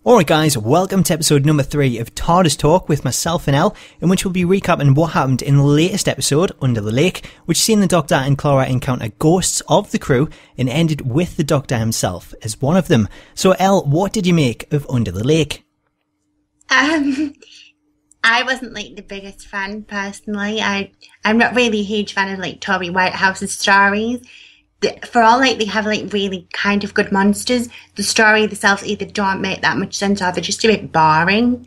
Alright guys, welcome to episode number 3 of Tardis Talk with myself and Elle, in which we'll be recapping what happened in the latest episode, Under the Lake, which seen the Doctor and Clara encounter ghosts of the crew and ended with the Doctor himself as one of them. So Elle, what did you make of Under the Lake? I wasn't the biggest fan personally. I'm not really a huge fan of Toby Whitehouse's stories. For all they have really kind of good monsters, the story themselves either don't make that much sense or they're just a bit boring.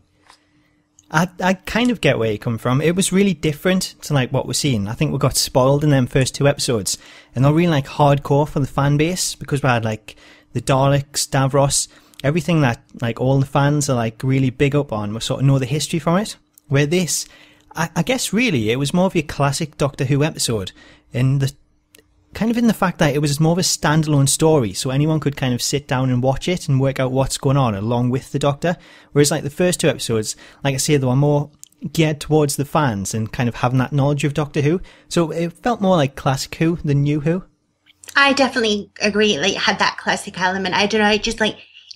I kind of get where you come from. It was really different to what we're seeing. I think we got spoiled in them first 2 episodes, and they're really hardcore for the fan base because we had the Daleks, Davros, everything that all the fans are really big up on. We sort of know the history from it. Where this, I guess really it was more of your classic Doctor Who episode, in the fact that it was more of a standalone story, so anyone could kind of sit down and watch it and work out what's going on along with the Doctor. Whereas the first 2 episodes, like I say, they were more geared towards the fans and kind of having that knowledge of Doctor Who. So it felt more like classic Who than new Who. I definitely agree. It had that classic element. I don't know. It just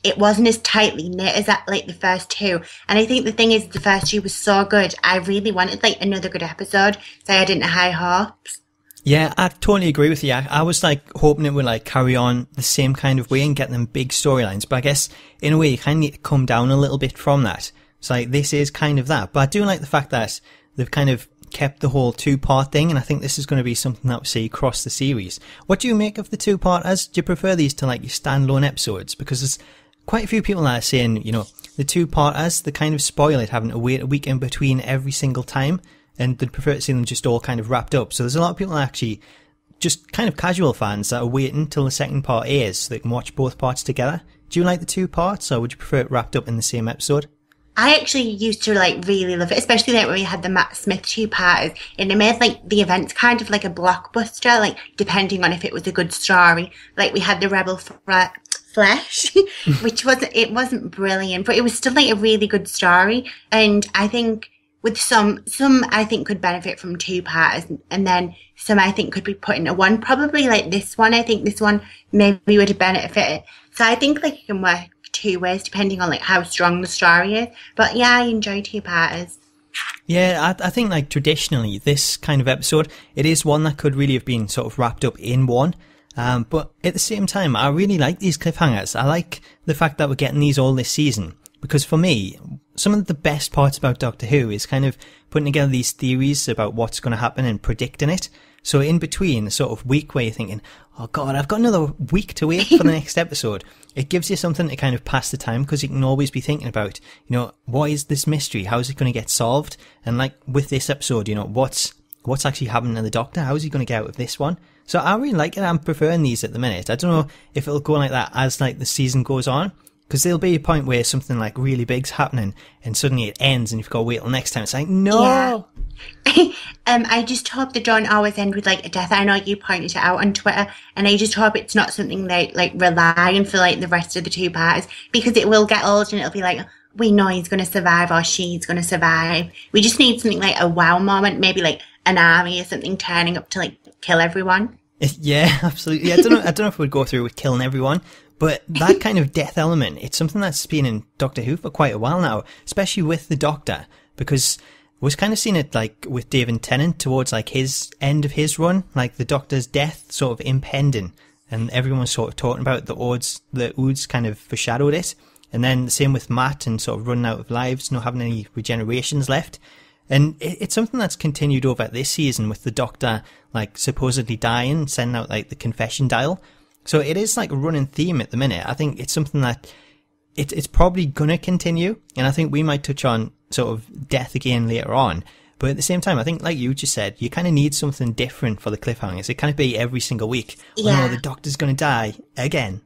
it wasn't as tightly knit as that the first 2. And I think the thing is, the first 2 was so good. I really wanted another good episode, so I didn't have high hopes. Yeah, I totally agree with you. I was hoping it would carry on the same kind of way and get them big storylines. But I guess in a way you kind of need to come down a little bit from that. It's this is kind of that. But I do like the fact that they've kind of kept the whole 2-part thing, and I think this is going to be something that we see across the series. What do you make of the 2-parters? Do you prefer these to your standalone episodes? Because there's quite a few people that are saying, the 2-parters, they kind of spoil it having to wait a week in between every single time. And they'd prefer to see them just all kind of wrapped up. So there's a lot of people actually, just kind of casual fans, that are waiting till the second part airs so they can watch both parts together. Do you like the 2 parts, or would you prefer it wrapped up in the same episode? I actually used to really love it, especially when we had the Matt Smith 2-parters, and it made the events kind of like a blockbuster, depending on if it was a good story. We had the Rebel Flesh, which wasn't brilliant, but it was still a really good story. And I think with some I think could benefit from 2-parters, and then some I think could be put into one. Probably this one. I think this one maybe would have benefited. So I think it can work 2 ways depending on how strong the story is. But yeah, I enjoy 2-parters. Yeah, I think traditionally this kind of episode, it is one that could really have been sort of wrapped up in one. But at the same time, I really like these cliffhangers. I like the fact that we're getting these all this season. Because for me, some of the best parts about Doctor Who is kind of putting together these theories about what's going to happen and predicting it. So in between the sort of week where you're thinking, oh God, I've got another week to wait for the next episode, it gives you something to kind of pass the time, because you can always be thinking about, what is this mystery? How is it going to get solved? And with this episode, what's actually happening to the Doctor? How is he going to get out of this one? So I really like it. I'm preferring these at the minute. I don't know if it'll go like that as the season goes on. Because there'll be a point where something really big's happening and suddenly it ends and you've got to wait till next time. It's no! Yeah. I just hope they don't always end with a death. I know you pointed it out on Twitter, and I just hope it's not something they rely on for the rest of the 2-parters, because it will get old and it'll be we know he's going to survive or she's going to survive. We just need something a wow moment, maybe an army or something turning up to kill everyone. Yeah, absolutely. I don't know if we'd go through with killing everyone. But that kind of death element, it's something that's been in Doctor Who for quite a while now, especially with the Doctor, because we've kind of seen it with David Tennant towards his end of his run, the Doctor's death sort of impending, and everyone's sort of talking about the Oods kind of foreshadowed it, and then the same with Matt and sort of running out of lives, not having any regenerations left. And it's something that's continued over this season with the Doctor supposedly dying, sending out the confession dial. So it is a running theme at the minute. I think it's something that it's probably going to continue. And I think we might touch on sort of death again later on. But at the same time, I think like you just said, you kind of need something different for the cliffhangers. It can't be every single week. Yeah. Oh no, the Doctor's going to die again.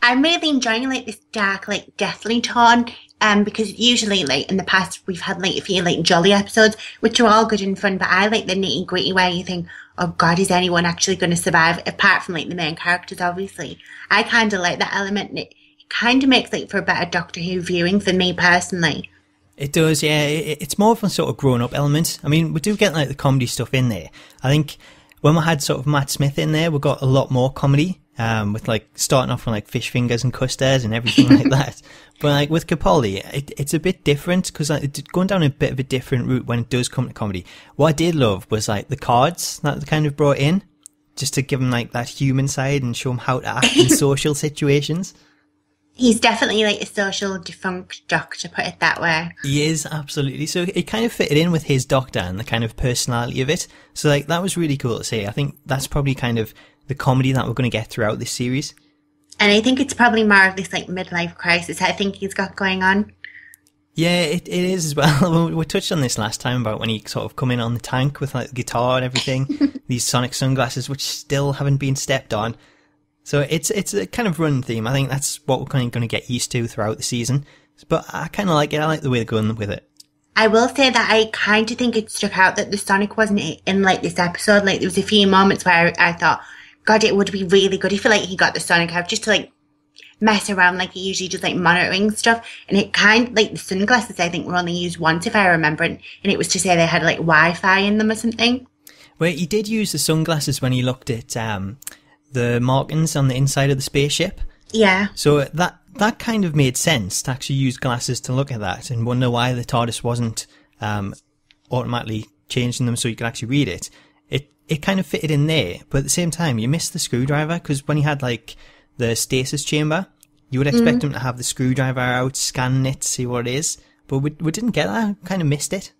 I'm really enjoying this dark, deathly tone. Because usually, in the past, we've had a few jolly episodes, which are all good and fun. But I like the nitty gritty where you think, oh God, is anyone actually going to survive? Apart from the main characters, obviously. I kind of like that element, and it kind of makes for a better Doctor Who viewing for me personally. It does, yeah. It's more of a sort of grown up element. I mean, we do get the comedy stuff in there. I think when we had sort of Matt Smith in there, we got a lot more comedy. with like starting off with like fish fingers and custards and everything like that. But like with Capaldi, it's a bit different because it's going down a bit of a different route when it does come to comedy. What I did love was like the cards that they kind of brought in, just to give him like that human side and show him how to act in social situations. He's definitely like a social defunct doctor, put it that way. He is, absolutely. So it kind of fitted in with his doctor and the kind of personality of it. So like that was really cool to see. I think that's probably kind of the comedy that we're going to get throughout this series. And I think it's probably more of this like midlife crisis I think he's got going on. Yeah, it is as well. We touched on this last time about when he sort of come in on the tank with like the guitar and everything, these sonic sunglasses, which still haven't been stepped on. So it's a kind of running theme. I think that's what we're kind of going to get used to throughout the season. But I kind of like it. I like the way they're going with it. I will say that I kind of think it struck out that the Sonic wasn't in like this episode. Like there was a few moments where I thought, God, it would be really good if like he got the Sonic out just to like mess around like he usually does, like monitoring stuff. And it kind of like the sunglasses I think were only used once if I remember, and it was to say they had like Wi-Fi in them or something. Well, he did use the sunglasses when he looked at the markings on the inside of the spaceship. Yeah. So that kind of made sense to actually use glasses to look at that and wonder why the TARDIS wasn't automatically changing them so you could actually read it. It kind of fitted in there, but at the same time, you missed the screwdriver because when he had like the stasis chamber, you would expect him to have the screwdriver out, scanning it, see what it is. But we didn't get that. Kind of missed it.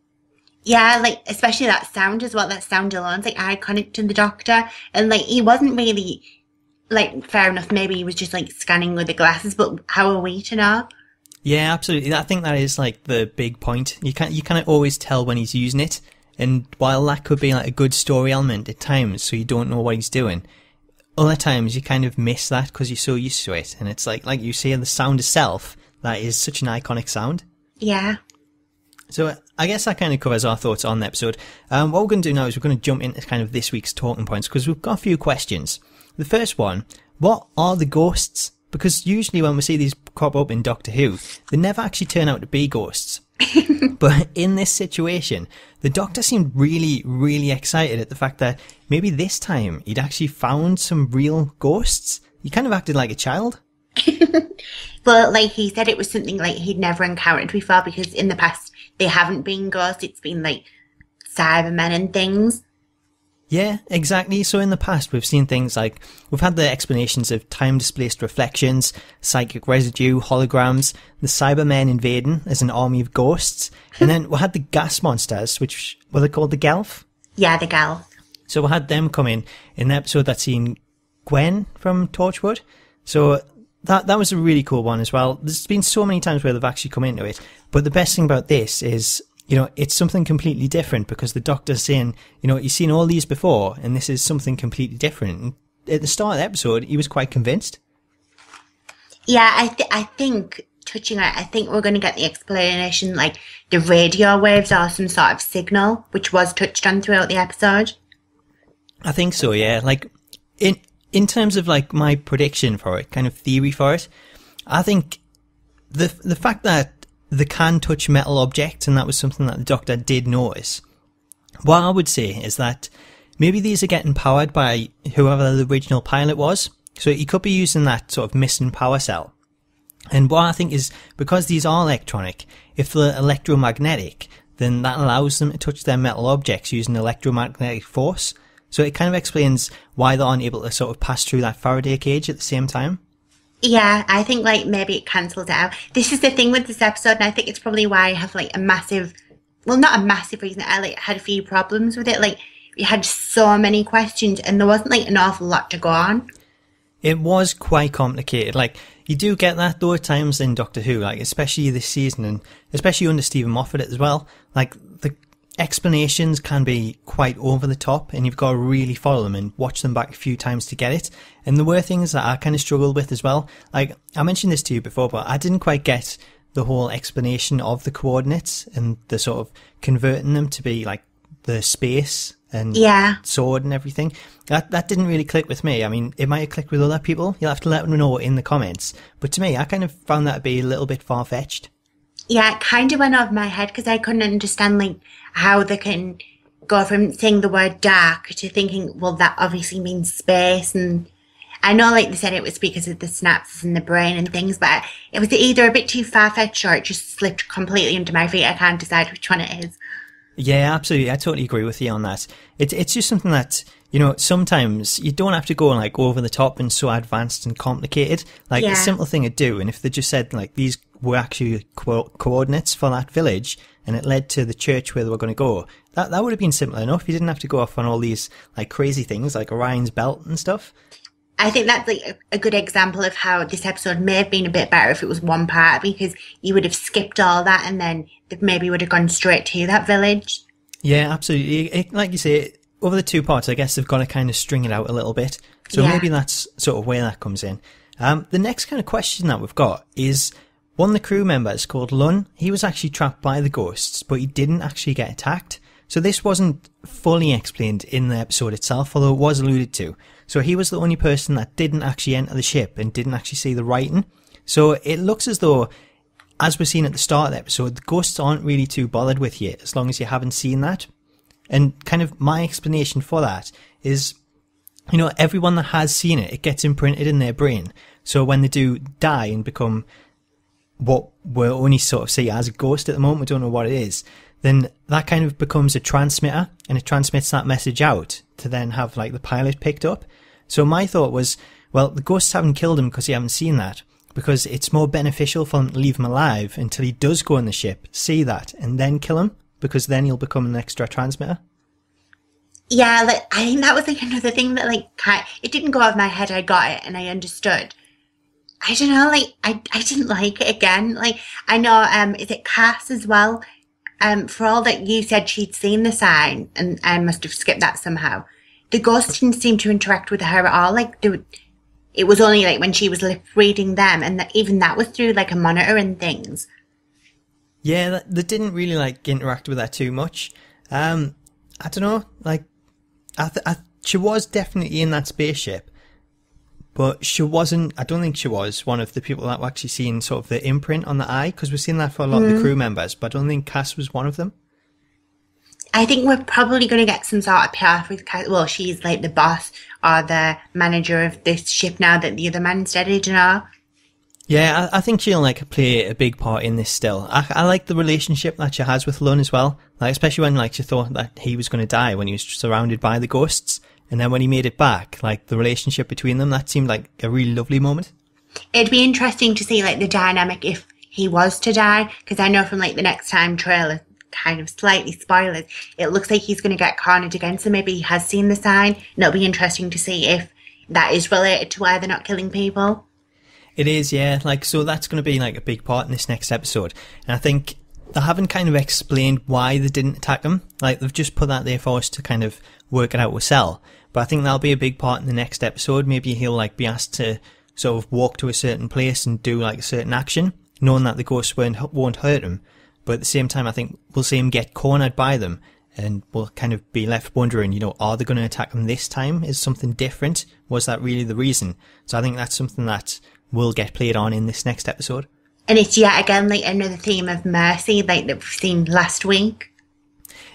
Yeah, like especially that sound as well. That sound alone's like iconic to the Doctor, and like he wasn't really like fair enough. Maybe he was just like scanning with the glasses, but how are we to know? Yeah, absolutely. I think that is like the big point. You can't always tell when he's using it. And while that could be like a good story element at times, so you don't know what he's doing, other times you kind of miss that because you're so used to it. And it's like you say, the sound itself, that is such an iconic sound. Yeah. So I guess that kind of covers our thoughts on the episode. What we're going to do now is we're going to jump into kind of this week's talking points because we've got a few questions. The first one, what are the ghosts? Because usually when we see these crop up in Doctor Who, they never actually turn out to be ghosts. But in this situation, the Doctor seemed really, really excited at the fact that maybe this time he'd actually found some real ghosts. He kind of acted like a child. But like he said, it was something like he'd never encountered before because in the past they haven't been ghosts. It's been like Cybermen and things. Yeah, exactly. So in the past, we've seen things like, we've had the explanations of time-displaced reflections, psychic residue, holograms, the Cybermen invading as an army of ghosts, and then we had the gas monsters, which were they called, the Gelf? Yeah, the Gelf. So we had them come in the episode that's seen Gwen from Torchwood. So that was a really cool one as well. There's been so many times where they've actually come into it, but the best thing about this is, you know, it's something completely different because the Doctor's saying, you know, you've seen all these before and this is something completely different. And at the start of the episode, he was quite convinced. Yeah, I think, touching on it, I think we're going to get the explanation, like the radio waves are some sort of signal, which was touched on throughout the episode. I think so, yeah. Like, in terms of like my prediction for it, kind of theory for it, I think the fact that they can touch metal objects, and that was something that the Doctor did notice. What I would say is that maybe these are getting powered by whoever the original pilot was. So he could be using that sort of missing power cell. And what I think is, because these are electronic, if they're electromagnetic, then that allows them to touch their metal objects using electromagnetic force. So it kind of explains why they aren't able to sort of pass through that Faraday cage at the same time. Yeah, I think like maybe it cancels it out. This is the thing with this episode, and I think it's probably why I have like a massive, well, not a massive reason. I like had a few problems with it. Like we had so many questions, and there wasn't like an awful lot to go on. It was quite complicated. Like you do get that though at times in Doctor Who, like especially this season, and especially under Stephen Moffat as well. Like the explanations can be quite over the top, and you've got to really follow them and watch them back a few times to get it. And there were things that I kind of struggled with as well. Like I mentioned this to you before, but I didn't quite get the whole explanation of the coordinates and the sort of converting them to be like the space and sword and everything. That didn't really click with me. I mean, it might have clicked with other people. You'll have to let them know in the comments. But to me, I kind of found that to be a little bit far-fetched. Yeah, it kind of went over my head because I couldn't understand like how they can go from saying the word dark to thinking, well, that obviously means space. And I know, like they said, it was because of the synapses in the brain and things, but it was either a bit too far-fetched or it just slipped completely under my feet. I can't decide which one it is. Yeah, absolutely. I totally agree with you on that. It's just something that, you know, sometimes you don't have to go like over the top and so advanced and complicated. Like a simple thing to do. And if they just said like these were actually coordinates for that village and it led to the church where they were going to go, that would have been simple enough. You didn't have to go off on all these like crazy things like Orion's belt and stuff. I think that's like a good example of how this episode may have been a bit better if it was one part, because you would have skipped all that and then maybe would have gone straight to that village. Yeah, absolutely. Like you say, over the 2 parts, I guess they've got to kind of string it out a little bit. So maybe that's sort of where that comes in. The next kind of question that we've got is one of the crew members called Lun. He was actually trapped by the ghosts, but he didn't actually get attacked. So this wasn't fully explained in the episode itself, although it was alluded to. So he was the only person that didn't actually enter the ship and didn't actually see the writing. So it looks as though, as we're seeing at the start of the episode, the ghosts aren't really too bothered with you as long as you haven't seen that. And kind of my explanation for that is, you know, everyone that has seen it, it gets imprinted in their brain. So when they do die and become what we only sort of see as a ghost at the moment, we don't know what it is, then that kind of becomes a transmitter and it transmits that message out to then have like the pilot picked up. So my thought was, well, the ghosts haven't killed him because you haven't seen that, because it's more beneficial for them to leave him alive until he does go on the ship, see that, and then kill him, because then he'll become an extra transmitter. Yeah, like I think that was like another thing that like it didn't go out of my head. I got it and I understood. I don't know, like I didn't like it again. Like I know, is it Cass as well? For all that you said she'd seen the sign, and I must have skipped that somehow. The ghost didn't seem to interact with her at all. Like it was only like when she was lip reading them, and even that was through like a monitor and things. Yeah, they didn't really like interact with her too much. I don't know, like she was definitely in that spaceship, but she wasn't. I don't think she was one of the people that were actually seeing sort of the imprint on the eye, because we've seen that for a lot of the crew members, but I don't think Cass was one of them. I think we're probably going to get some sort of payoff with Cass. Well, she's like the boss or the manager of this ship now that the other man's dead, you know? Yeah, I think she'll like play a big part in this still. I like the relationship that she has with Lun as well. Like, especially when like she thought that he was going to die when he was surrounded by the ghosts. And then when he made it back, like the relationship between them, that seemed like a really lovely moment. It'd be interesting to see like the dynamic if he was to die, because I know from like the next time trailer, kind of slightly spoilers, it looks like he's going to get cornered again, so maybe he has seen the sign, and it'll be interesting to see if that is related to why they're not killing people. It is, yeah. Like, so that's going to be like a big part in this next episode. And I think they haven't kind of explained why they didn't attack him. Like, they've just put that there for us to kind of work it out with Cell. But I think that'll be a big part in the next episode. Maybe he'll like be asked to sort of walk to a certain place and do like a certain action, knowing that the ghosts won't hurt him. But at the same time, I think we'll see him get cornered by them, and we'll kind of be left wondering, you know, are they going to attack him this time? Is something different? Was that really the reason? So I think that's something that will get played on in this next episode. And it's yet again like another theme of mercy, like that we've seen last week.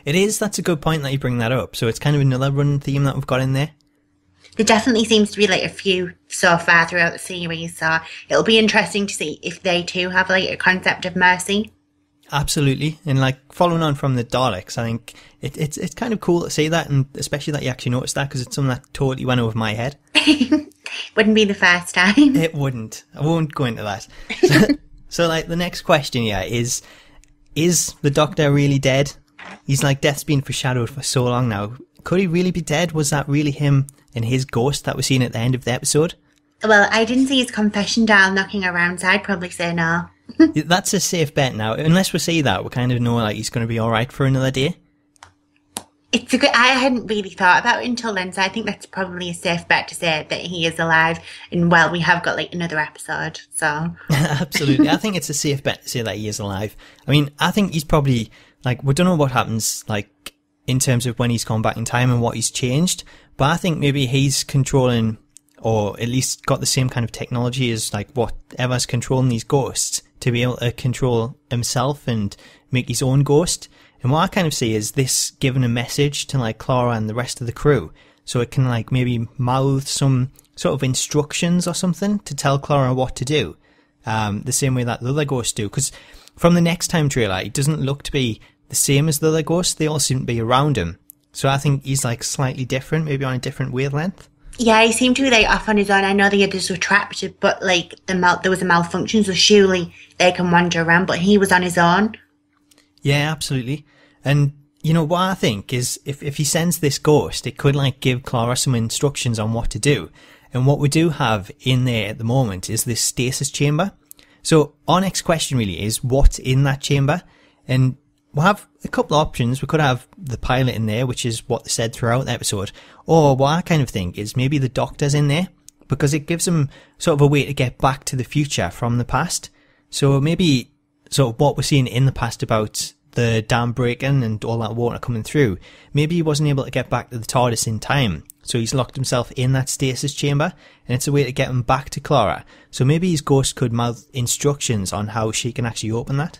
It is. That's a good point that you bring that up. So it's kind of another running theme that we've got in there. There definitely seems to be like a few so far throughout the series, so it'll be interesting to see if they too have like a concept of mercy. Absolutely. And like following on from the Daleks, I think it's kind of cool to see that, and especially that you actually noticed that, because it's something that totally went over my head. Wouldn't be the first time. It wouldn't. I won't go into that. So like the next question here is the Doctor really dead? He's like, death's been foreshadowed for so long now. Could he really be dead? Was that really him and his ghost that we're seeing at the end of the episode? Well, I didn't see his confession dial knocking around, so I'd probably say no. That's a safe bet now. Unless we see that, we kind of know like he's going to be alright for another day. It's a good. I hadn't really thought about it until then, so I think that's probably a safe bet to say that he is alive. And well, we have got like another episode, so absolutely. I think it's a safe bet to say that he is alive. I mean, I think he's probably like, we don't know what happens like in terms of when he's gone back in time and what he's changed, but I think maybe he's controlling, or at least got the same kind of technology as like whatever's controlling these ghosts, to be able to control himself and make his own ghost. And what I kind of see is this giving a message to like Clara and the rest of the crew, so it can like maybe mouth some sort of instructions or something to tell Clara what to do, the same way that the other ghosts do. Because from the next time trailer, it doesn't look to be the same as the other ghosts. They all seem to be around him. So I think he's like slightly different, maybe on a different wavelength. Yeah, he seemed to be like off on his own. I know the others were trapped, but like there was a malfunction, so surely they can wander around, but he was on his own. Yeah, absolutely. And you know what I think is if he sends this ghost, it could like give Clara some instructions on what to do. And what we do have in there at the moment is this stasis chamber. So our next question really is what's in that chamber? And we'll have a couple of options. We could have the pilot in there, which is what they said throughout the episode. Or what I kind of think is maybe the Doctor's in there, because it gives them sort of a way to get back to the future from the past. So maybe sort of what we're seeing in the past about the dam breaking and all that water coming through, maybe he wasn't able to get back to the TARDIS in time. So he's locked himself in that stasis chamber, and it's a way to get him back to Clara. So maybe his ghost could mouth instructions on how she can actually open that.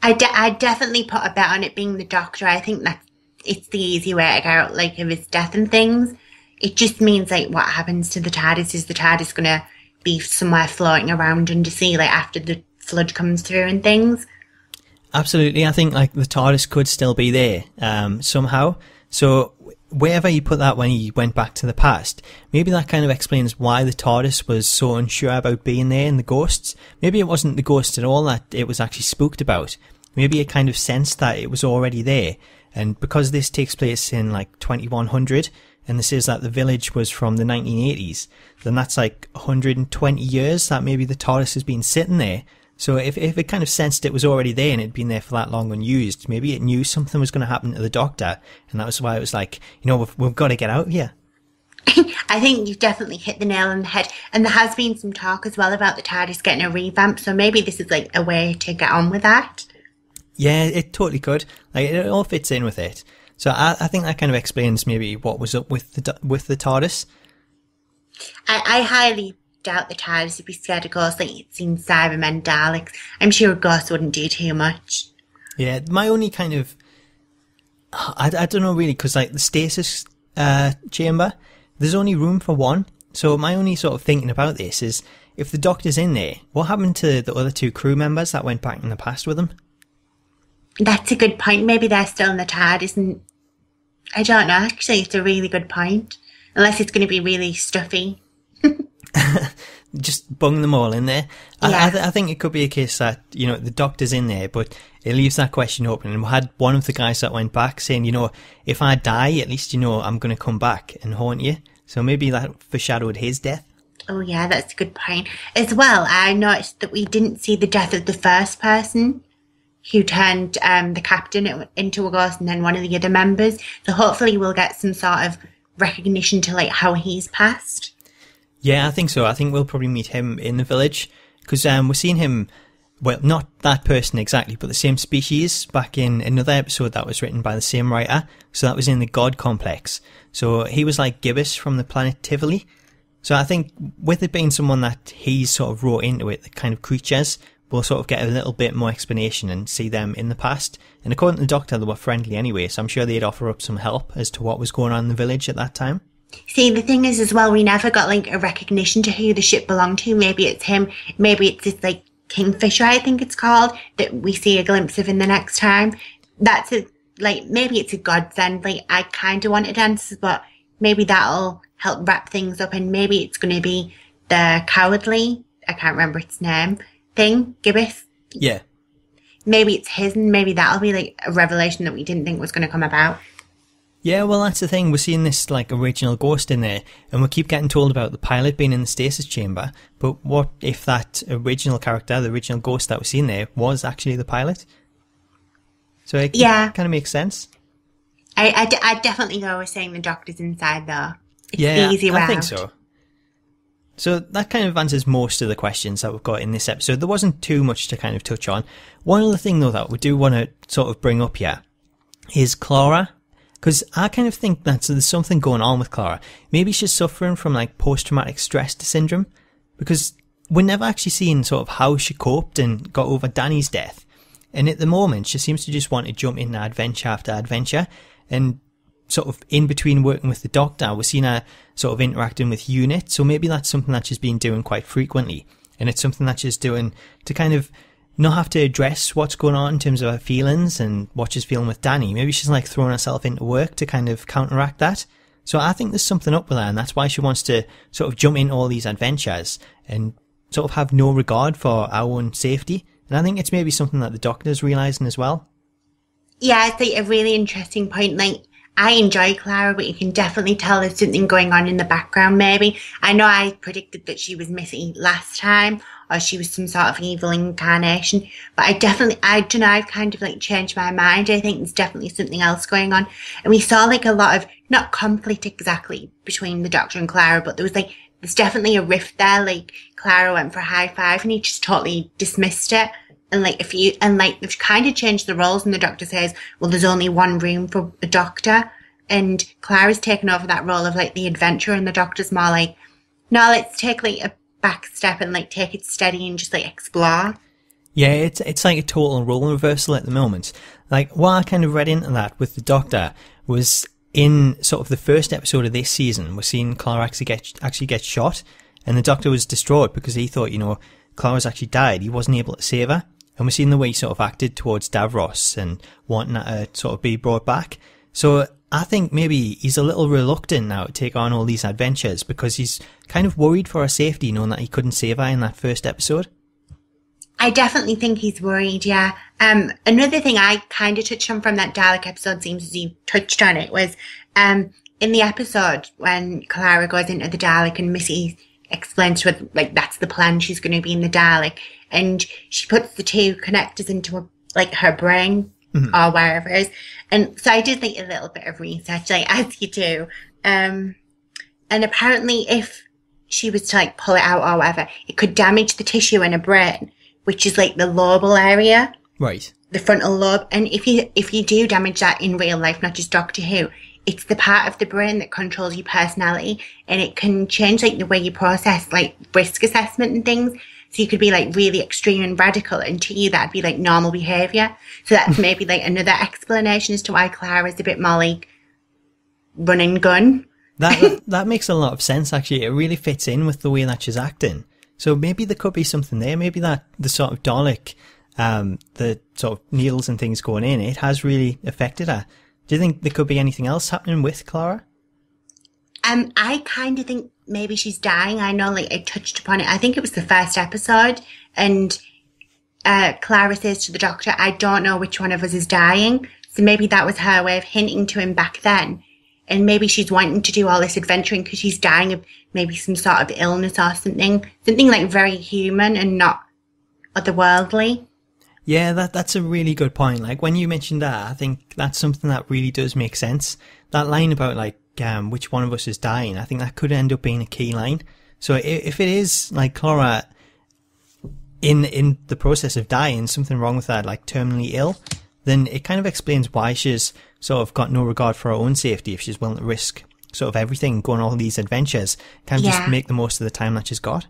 I definitely put a bet on it being the Doctor. I think that it's the easy way to get out, like, of his death and things. It just means, like, what happens to the TARDIS is the TARDIS going to be somewhere floating around undersea, like, after the flood comes through and things. Absolutely. I think, like, the TARDIS could still be there, somehow. So wherever you put that when he went back to the past, maybe that kind of explains why the TARDIS was so unsure about being there in the ghosts. Maybe it wasn't the ghosts at all that it was actually spooked about. Maybe it kind of sensed that it was already there. And because this takes place in like 2100, and this is that the village was from the 1980s, then that's like 120 years that maybe the TARDIS has been sitting there. So if it kind of sensed it was already there and it'd been there for that long unused, maybe it knew something was going to happen to the Doctor, and that was why it was like, you know, we've got to get out of here. I think you've definitely hit the nail on the head. And there has been some talk as well about the TARDIS getting a revamp, so maybe this is like a way to get on with that. Yeah, it totally could. Like, it all fits in with it. So I think that kind of explains maybe what was up with the TARDIS. I highly doubt the TARDIS would be scared of ghosts. Like, it's seen Cybermen, Daleks. I'm sure ghosts wouldn't do too much. Yeah, my only kind of... I don't know really, because like the stasis chamber, there's only room for one. So my only sort of thinking about this is, if the Doctor's in there, what happened to the other two crew members that went back in the past with him? That's a good point. Maybe they're still in the TARDIS, and I don't know. Actually, it's a really good point. Unless it's going to be really stuffy. Just bung them all in there. Yeah. I think it could be a case that, you know, the Doctor's in there, but it leaves that question open. And we had one of the guys that went back saying, you know, if I die, at least, you know, I'm going to come back and haunt you. So maybe that foreshadowed his death. Oh, yeah, that's a good point. As well, I noticed that we didn't see the death of the first person who turned the captain into a ghost, and then one of the other members. So hopefully we'll get some sort of recognition to like how he's passed. Yeah, I think so. I think we'll probably meet him in the village, because we're seeing him, well, not that person exactly, but the same species back in another episode that was written by the same writer. So that was in the God Complex. So he was like Gibbous from the planet Tivoli. So I think with it being someone that he's sort of wrote into it, the kind of creatures, we'll sort of get a little bit more explanation and see them in the past. And according to the Doctor, they were friendly anyway, so I'm sure they'd offer up some help as to what was going on in the village at that time. See, the thing is as well, we never got like a recognition to who the ship belonged to. Maybe it's him, maybe it's this like Kingfisher, I think it's called, that we see a glimpse of in the next time. That's maybe it's a godsend. Like, I kind of wanted answers, but maybe that'll help wrap things up, and maybe it's going to be the cowardly, I can't remember its name, thing, Gibbous. Yeah. Maybe it's his, and maybe that'll be like a revelation that we didn't think was going to come about. Yeah, well, that's the thing. We're seeing this like original ghost in there, and we keep getting told about the pilot being in the stasis chamber. But what if that original character, the original ghost that was seen there, was actually the pilot? So it kind of makes sense. I definitely go with saying the Doctor's inside though. It's yeah, the easy way I think out. so. So that kind of answers most of the questions that we've got in this episode. There wasn't too much to kind of touch on. One other thing though that we do want to sort of bring up here is Clara. Because I kind of think that there's something going on with Clara. Maybe she's suffering from like post-traumatic stress syndrome. Because we're never actually seeing sort of how she coped and got over Danny's death. And at the moment, she seems to just want to jump into adventure after adventure. And sort of in between working with the Doctor, we're seeing her sort of interacting with Unit. So maybe that's something that she's been doing quite frequently. And it's something that she's doing to kind of not have to address what's going on in terms of her feelings and what she's feeling with Danny. Maybe she's like throwing herself into work to kind of counteract that. So I think there's something up with her, and that's why she wants to sort of jump into all these adventures and sort of have no regard for our own safety. And I think it's maybe something that the Doctor's realising as well. Yeah, it's like a really interesting point. Like, I enjoy Clara, but you can definitely tell there's something going on in the background, maybe. I know I predicted that she was Missy last time, or she was some sort of evil incarnation, but I don't know, I've kind of like changed my mind. I think there's definitely something else going on. And we saw like a lot of, not conflict exactly between the Doctor and Clara, but there's definitely a rift there. Like, Clara went for a high five and he just totally dismissed it. And they've kind of changed the roles, and the Doctor says, well, there's only one room for a Doctor, and Clara's taken over that role of like the adventurer, and the Doctor's more like, no, let's take like a back step and like take it steady and just like explore. Yeah, it's like a total role reversal at the moment. Like, what I kind of read into that with the Doctor was in sort of the first episode of this season, we're seeing Clara actually get shot, and the Doctor was distraught because he thought, Clara's actually died. He wasn't able to save her. And we're seeing the way he sort of acted towards Davros and wanting her to sort of be brought back. So I think maybe he's a little reluctant now to take on all these adventures because he's kind of worried for her safety, knowing that he couldn't save her in that first episode. I definitely think he's worried, yeah. Another thing I kind of touched on from that Dalek episode, seems as you touched on it, was in the episode when Clara goes into the Dalek and Missy explains to her, like, that's the plan, she's going to be in the Dalek, and she puts the two connectors into her brain, or wherever it is. And so I did like a little bit of research, like as you do. And apparently if she was to like pull it out or whatever, it could damage the tissue in her brain, which is like the lobal area. Right. The frontal lobe. And if you do damage that in real life, not just Doctor Who, it's the part of the brain that controls your personality, and it can change like the way you process like risk assessment and things. So you could be like really extreme and radical, and to you that'd be like normal behaviour. So that's maybe like another explanation as to why Clara's a bit more like run and gun. That makes a lot of sense, actually. It really fits in with the way that she's acting. So maybe there could be something there. Maybe that the sort of Dalek, the sort of needles and things going in, it has really affected her. Do you think there could be anything else happening with Clara? I kind of think maybe she's dying. I know, like, I touched upon it. I think it was the first episode, and Clara says to the Doctor, I don't know which one of us is dying. So maybe that was her way of hinting to him back then. And maybe she's wanting to do all this adventuring because she's dying of maybe some sort of illness or something. Something like very human and not otherworldly. Yeah, that's a really good point. Like, when you mentioned that, I think that's something that really does make sense. That line about, like, which one of us is dying, I think that could end up being a key line. So if it is, like, Clara in the process of dying, something wrong with her, like terminally ill, then it kind of explains why she's sort of got no regard for her own safety if she's willing to risk sort of everything, going on all these adventures, kind of just make the most of the time that she's got.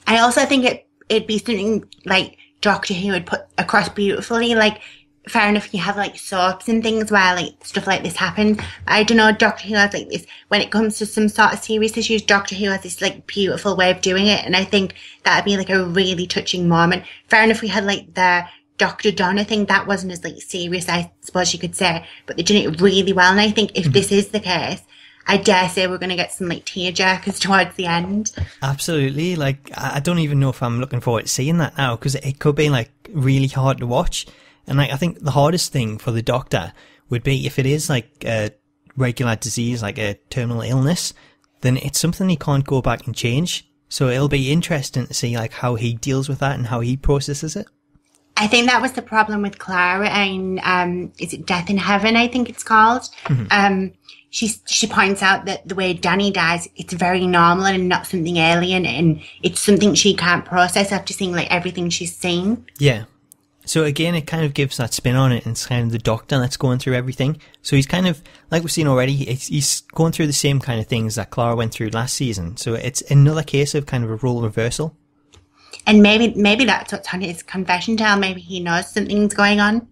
I also think it'd be something like Doctor Who would put across beautifully. Like, fair enough, you have like soaps and things where like stuff like this happens. I don't know, Doctor Who has like this, when it comes to some sort of serious issues, Doctor Who has this like beautiful way of doing it, and I think that'd be like a really touching moment. Fair enough, we had like the Dr. Donna thing, that wasn't as like serious, I suppose you could say, but they did it really well, and I think if this is the case, I dare say we're going to get some like tearjerkers towards the end. Absolutely. Like, I don't even know if I'm looking forward to seeing that now, because it could be like really hard to watch. And like, I think the hardest thing for the Doctor would be if it is like a regular disease, like a terminal illness, then it's something he can't go back and change. So it'll be interesting to see like how he deals with that and how he processes it. I think that was the problem with Clara in, is it Death in Heaven, I think it's called. She points out that the way Danny dies, it's very normal and not something alien, and it's something she can't process after seeing like everything she's seen. Yeah. So again, it kind of gives that spin on it, and it's kind of the Doctor that's going through everything. So he's kind of, like we've seen already, he's going through the same kind of things that Clara went through last season. So it's another case of kind of a role reversal. And maybe that's what's on his confession tale. Maybe he knows something's going on.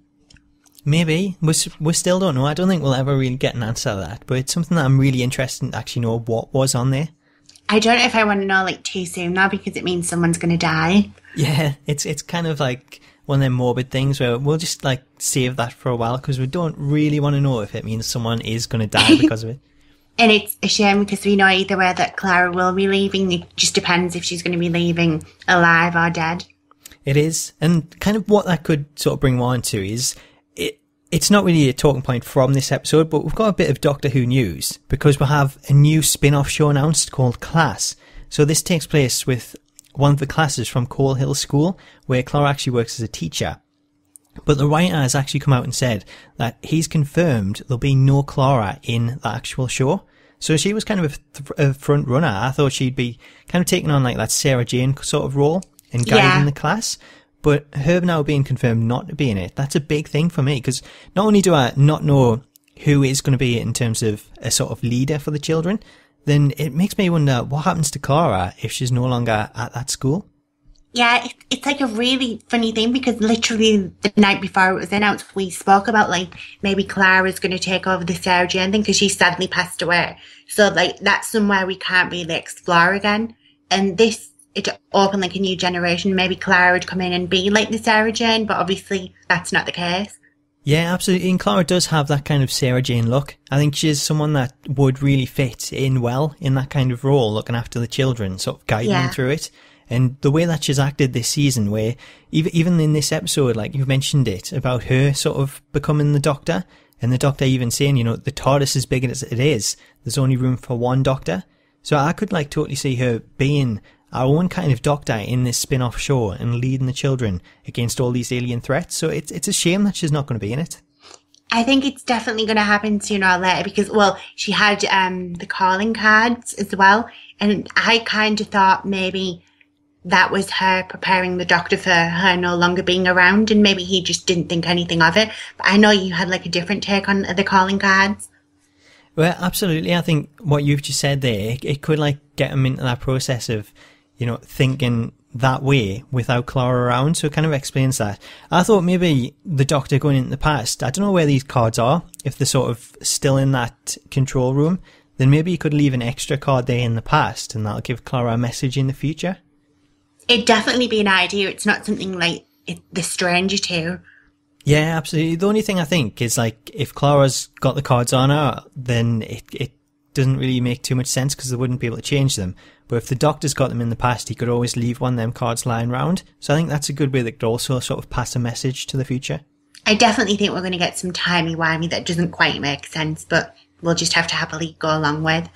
Maybe. We still don't know. I don't think we'll ever really get an answer to that, but it's something that I'm really interested in to actually know what was on there. I don't know if I want to know like too soon now because it means someone's going to die. Yeah, it's kind of like one of them morbid things where we'll just like save that for a while because we don't really want to know if it means someone is going to die because of it. And it's a shame because we know either way that Clara will be leaving. It just depends if she's going to be leaving alive or dead. It is. And kind of what that could sort of bring on to is it's not really a talking point from this episode, but we've got a bit of Doctor Who news because we have a new spin-off show announced called Class. So this takes place with one of the classes from Coal Hill School where Clara actually works as a teacher. But the writer has actually come out and said that he's confirmed there'll be no Clara in the actual show. So she was kind of a front runner. I thought she'd be kind of taking on like that Sarah Jane sort of role and guiding the class. But her now being confirmed not to be in it, that's a big thing for me because not only do I not know who is going to be in terms of a sort of leader for the children, then it makes me wonder what happens to Clara if she's no longer at that school. Yeah, it's like a really funny thing because literally the night before it was announced, we spoke about like maybe Clara's going to take over the Sarah Jane thing because she sadly passed away. So like that's somewhere we can't really explore again. And this, it opened like a new generation. Maybe Clara would come in and be like the Sarah Jane, but obviously that's not the case. Yeah, absolutely. And Clara does have that kind of Sarah Jane look. I think she's someone that would really fit in well in that kind of role, looking after the children, sort of guiding them through it. And the way that she's acted this season, where even in this episode, like you've mentioned it, about her sort of becoming the Doctor, and the Doctor even saying, you know, the Tardis is big as it is, there's only room for one Doctor. So I could like totally see her being our own kind of Doctor in this spin-off show and leading the children against all these alien threats. So it's a shame that she's not going to be in it. I think it's definitely going to happen sooner or later because, well, she had the calling cards as well. And I kind of thought maybe that was her preparing the Doctor for her no longer being around, and maybe he just didn't think anything of it. But I know you had like a different take on the calling cards. Well, absolutely. I think what you've just said there, it could like get him into that process of, you know, thinking that way without Clara around. So it kind of explains that. I thought maybe the Doctor going into the past, I don't know where these cards are, if they're sort of still in that control room, then maybe you could leave an extra card there in the past and that'll give Clara a message in the future. It'd definitely be an idea. It's not something like The Stranger too. Yeah, absolutely. The only thing I think is like if Clara's got the cards on her, then it doesn't really make too much sense because they wouldn't be able to change them. But if the Doctor's got them in the past, he could always leave one of them cards lying around. So I think that's a good way that could also sort of pass a message to the future. I definitely think we're going to get some timey-wimey that doesn't quite make sense, but we'll just have to happily go along with.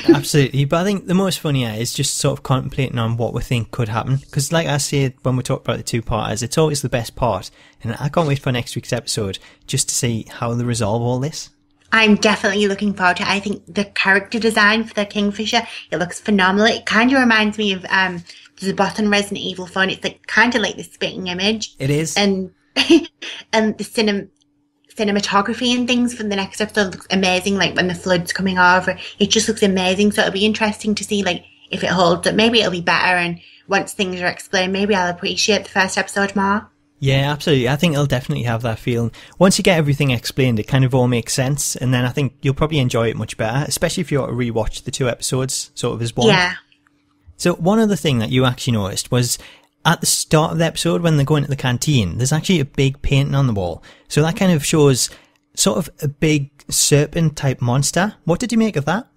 Absolutely. But I think the most funny is just sort of contemplating on what we think could happen. Because like I said, when we talk about the two-parters, it's always the best part. And I can't wait for next week's episode just to see how they resolve all this. I'm definitely looking forward to it. I think the character design for the Kingfisher, it looks phenomenal. It kind of reminds me of there's a bot on Resident Evil phone. It's like kind of like the spitting image. It is. And and the cinematography and things from the next episode looks amazing. Like when the flood's coming over, it just looks amazing. So it'll be interesting to see like if it holds up. Maybe it'll be better, and once things are explained, maybe I'll appreciate the first episode more. Yeah, absolutely. I think it'll definitely have that feeling. Once you get everything explained, it kind of all makes sense. And then I think you'll probably enjoy it much better, especially if you want to rewatch the two episodes sort of as one. Yeah. So one other thing that you actually noticed was at the start of the episode when they go into the canteen, there's actually a big painting on the wall. So that kind of shows sort of a big serpent type monster. What did you make of that?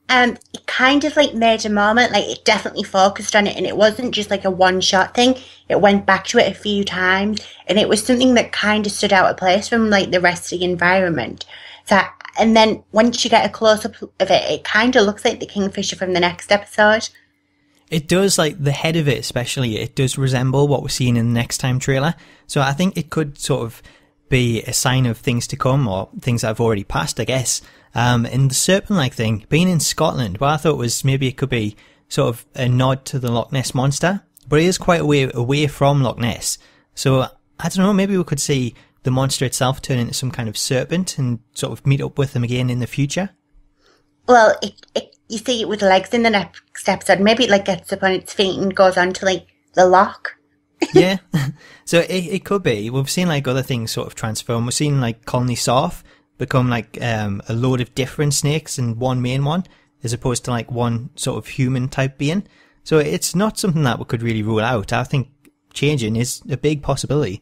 It kind of like made a moment, like it definitely focused on it, and it wasn't just like a one-shot thing. It went back to it a few times, and it was something that kind of stood out of place from like the rest of the environment. So, and then once you get a close-up of it, it kind of looks like the Kingfisher from the next episode. It does, like the head of it especially, it does resemble what we're seeing in the next time trailer. So I think it could sort of be a sign of things to come, or things that have already passed, I guess. And the serpent-like thing, being in Scotland, what I thought was maybe it could be sort of a nod to the Loch Ness Monster, but it is quite a way away from Loch Ness. So, I don't know, maybe we could see the monster itself turn into some kind of serpent and sort of meet up with them again in the future. Well, you see it with legs in the next episode. Maybe it like gets up on its feet and goes on to like the loch Yeah. So it could be. We've seen like other things sort of transform. We've seen like Colony Sarf become like a load of different snakes and one main one, as opposed to like one sort of human type being. So it's not something that we could really rule out. I think changing is a big possibility.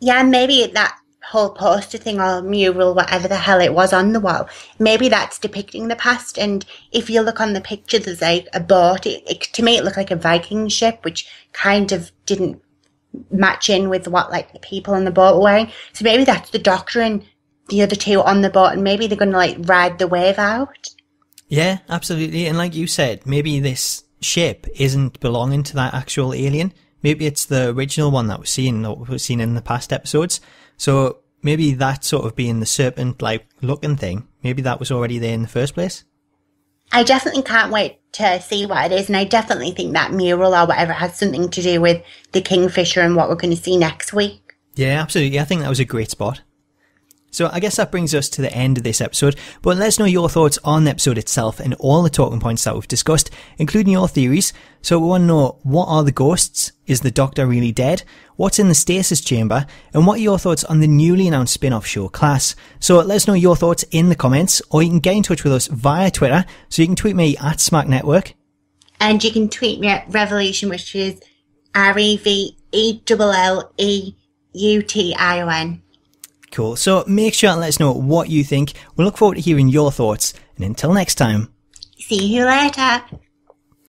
Yeah, maybe that whole poster thing or mural, whatever the hell it was on the wall, maybe that's depicting the past. And if you look on the picture, there's like a boat. To me, it looked like a Viking ship, which kind of didn't match in with what like the people on the boat were wearing. So maybe that's the Doctor and the other two on the boat, and maybe they're going to like ride the wave out. Yeah, absolutely. And like you said, maybe this ship isn't belonging to that actual alien. Maybe it's the original one that we've seen in the past episodes. So maybe that sort of being the serpent-like looking thing, maybe that was already there in the first place. I definitely can't wait to see what it is, and I definitely think that mural or whatever has something to do with the Kingfisher and what we're going to see next week. Yeah, absolutely. I think that was a great spot. So I guess that brings us to the end of this episode, but let us know your thoughts on the episode itself and all the talking points that we've discussed, including your theories. So we want to know, what are the ghosts? Is the Doctor really dead? What's in the stasis chamber? And what are your thoughts on the newly announced spin-off show Class? So let us know your thoughts in the comments, or you can get in touch with us via Twitter. So you can tweet me at Smack Network. And you can tweet me at Revolution, which is REVELLEUTION. Cool. So make sure and let us know what you think. We'll look forward to hearing your thoughts. And until next time. See you later.